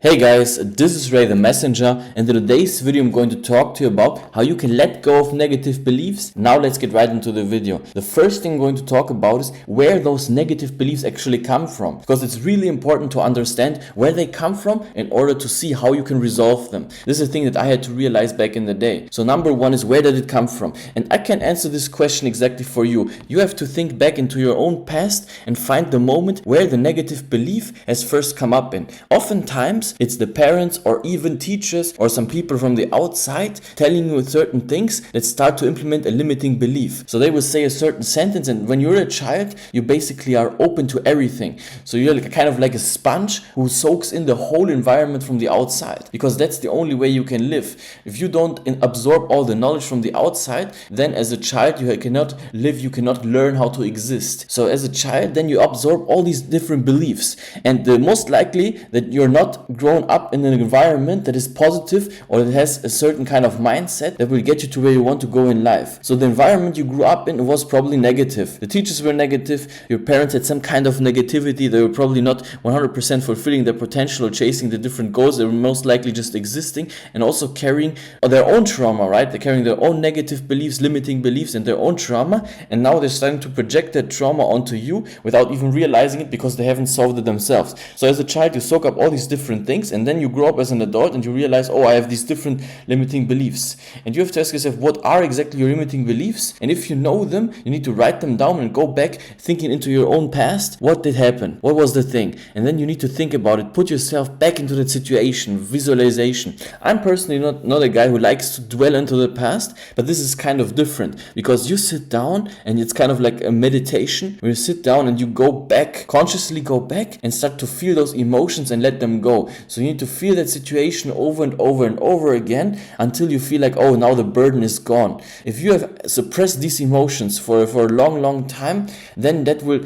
Hey guys, this is Ray the Messenger, and in today's video I'm going to talk to you about how you can let go of negative beliefs. Now let's get right into the video. The first thing I'm going to talk about is where those negative beliefs actually come from, because it's really important to understand where they come from in order to see how you can resolve them. This is a thing that I had to realize back in the day. So number one is, where did it come from? And I can answer this question exactly for you. You have to think back into your own past and find the moment where the negative belief has first come up in. Oftentimes it's the parents or even teachers or some people from the outside telling you certain things that start to implement a limiting belief. So they will say a certain sentence, and when you're a child, you basically are open to everything. So you're kind of like a sponge who soaks in the whole environment from the outside, because that's the only way you can live. If you don't absorb all the knowledge from the outside, then as a child you cannot live, you cannot learn how to exist. So as a child, then you absorb all these different beliefs, and the most likely that you're not grown up in an environment that is positive or that has a certain kind of mindset that will get you to where you want to go in life. So the environment you grew up in was probably negative. The teachers were negative, your parents had some kind of negativity, they were probably not 100% fulfilling their potential or chasing the different goals, they were most likely just existing and also carrying their own trauma, right? They're carrying their own negative beliefs, limiting beliefs and their own trauma, and now they're starting to project that trauma onto you without even realizing it because they haven't solved it themselves. So as a child you soak up all these different things, and then you grow up as an adult and you realize, oh, I have these different limiting beliefs. And you have to ask yourself, what are exactly your limiting beliefs? And if you know them, you need to write them down and go back thinking into your own past. What did happen? What was the thing? And then you need to think about it. Put yourself back into that situation, visualization. I'm personally not a guy who likes to dwell into the past, but this is kind of different because you sit down and it's kind of like a meditation where you sit down and you go back, consciously go back and start to feel those emotions and let them go. So you need to feel that situation over and over and over again until you feel like, oh, now the burden is gone. If you have suppressed these emotions for a long time, then that will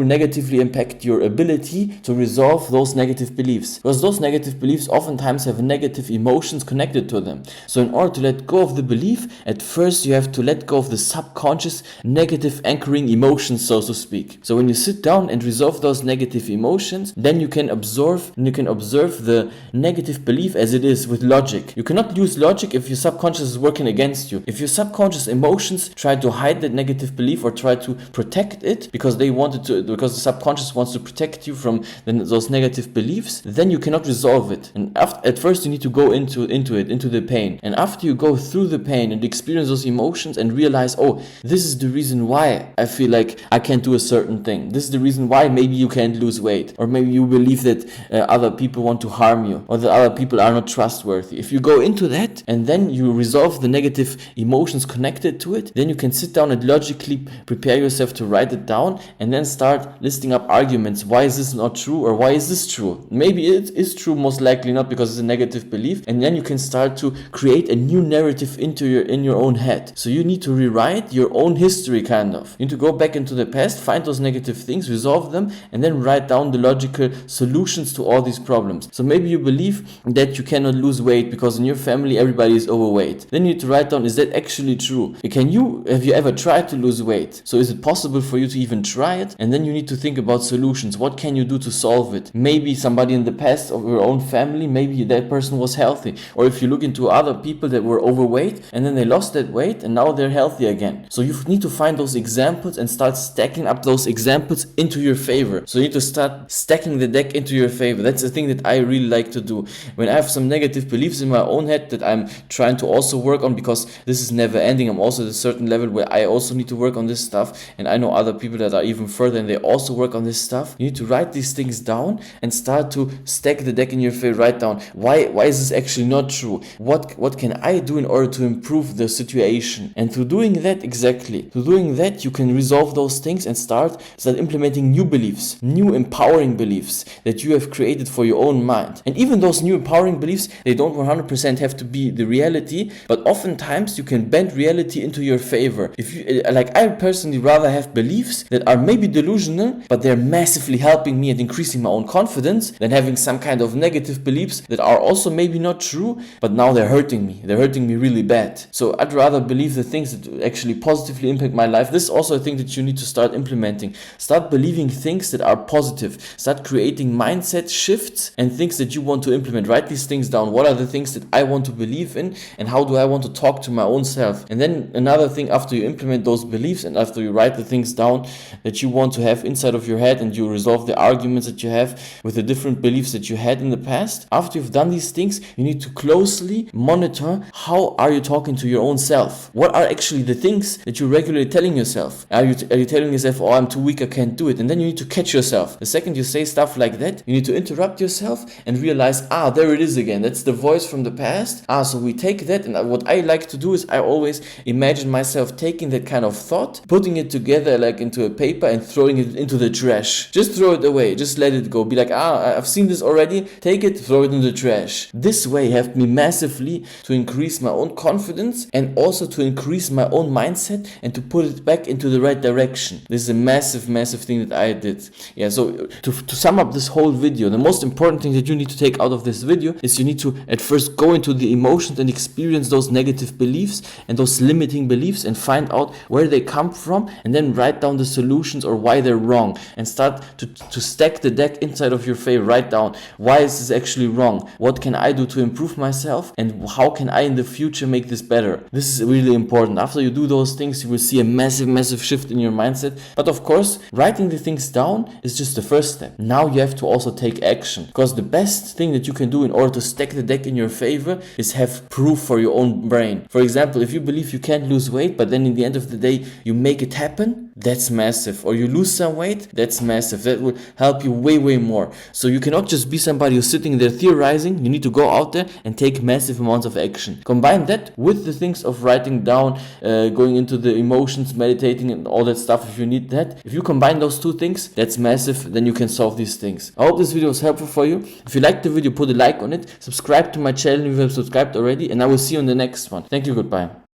negatively impact your ability to resolve those negative beliefs, because those negative beliefs oftentimes have negative emotions connected to them. So in order to let go of the belief, at first you have to let go of the subconscious negative anchoring emotions, so to speak. So when you sit down and resolve those negative emotions, then you can observe the negative belief as it is with logic. You cannot use logic if your subconscious is working against you. If your subconscious emotions try to hide that negative belief or try to protect it because the subconscious wants to protect you from those negative beliefs, then you cannot resolve it. And at first you need to go into the pain. And after you go through the pain and experience those emotions and realize, oh, this is the reason why I feel like I can't do a certain thing. This is the reason why maybe you can't lose weight, or maybe you believe that other people want to harm you, or that other people are not trustworthy. If you go into that and then you resolve the negative emotions connected to it, then you can sit down and logically prepare yourself to write it down and then start listing up arguments. Why is this not true, or why is this true? Maybe it is true, most likely not, because it's a negative belief. And then you can start to create a new narrative in your own head. So you need to rewrite your own history, kind of. You need to go back into the past, find those negative things, resolve them, and then write down the logical solutions to all these problems. So maybe you believe that you cannot lose weight because in your family everybody is overweight. Then you need to write down, is that actually true? Have you ever tried to lose weight? So is it possible for you to even try it? And then you need to think about solutions. What can you do to solve it? Maybe somebody in the past of your own family, maybe that person was healthy. Or if you look into other people that were overweight and then they lost that weight and now they're healthy again. So you need to find those examples and start stacking up those examples into your favor. So you need to start stacking the deck into your favor. That's the thing that I really like to do. When I have some negative beliefs in my own head that I'm trying to also work on, because this is never ending, I'm also at a certain level where I also need to work on this stuff, and I know other people that are even further and they also work on this stuff. You need to write these things down and start to stack the deck in your favor. Write down, why is this actually not true? What can I do in order to improve the situation? And through doing that, you can resolve those things and start implementing new beliefs, new empowering beliefs that you have created for your own mind. And even those new empowering beliefs, they don't 100% have to be the reality, but oftentimes you can bend reality into your favor. If you I personally rather have beliefs that are maybe delusional, but they're massively helping me and increasing my own confidence, than having some kind of negative beliefs that are also maybe not true, but now they're hurting me. They're hurting me really bad. So I'd rather believe the things that actually positively impact my life. This is also a thing that you need to start implementing. Start believing things that are positive. Start creating mindset shifts and things that you want to implement. Write these things down. What are the things that I want to believe in, and how do I want to talk to my own self? And then another thing, after you implement those beliefs and after you write the things down that you want to have inside of your head, and you resolve the arguments that you have with the different beliefs that you had in the past, after you've done these things, you need to closely monitor how are you talking to your own self. What are actually the things that you're regularly telling yourself? Are you telling yourself, oh, I'm too weak, I can't do it? And then you need to catch yourself. The second you say stuff like that, you need to interrupt yourself and realize, there it is again. That's the voice from the past. So we take that, and what I like to do is I always imagine myself taking that kind of thought, putting it together like into a paper and throwing it into the trash. Just throw it away. Just let it go. Be like, I've seen this already. Take it, throw it in the trash. This way helped me massively to increase my own confidence and also to increase my own mindset and to put it back into the right direction. This is a massive, massive thing that I did. Yeah, so to sum up this whole video, the most important thing that you need to take out of this video is you need to at first go into the emotions and experience those negative beliefs and those limiting beliefs and find out where they come from, and then write down the solutions or why they're wrong, and start to stack the deck inside of your favor. Write down, why is this actually wrong? What can I do to improve myself? And how can I in the future make this better? This is really important. After you do those things, you will see a massive, massive shift in your mindset. But of course, writing the things down is just the first step. Now you have to also take action, because the best thing that you can do in order to stack the deck in your favor is have proof for your own brain. For example, if you believe you can't lose weight, but then in the end of the day you make it happen, that's massive. Or you lose some weight, that's massive. That will help you way, way more. So you cannot just be somebody who's sitting there theorizing. You need to go out there and take massive amounts of action. Combine that with the things of writing down, going into the emotions, meditating and all that stuff if you need that. If you combine those two things, that's massive. Then you can solve these things. I hope this video was helpful for you. If you liked the video, put a like on it. Subscribe to my channel if you have subscribed already, and I will see you on the next one. Thank you, goodbye.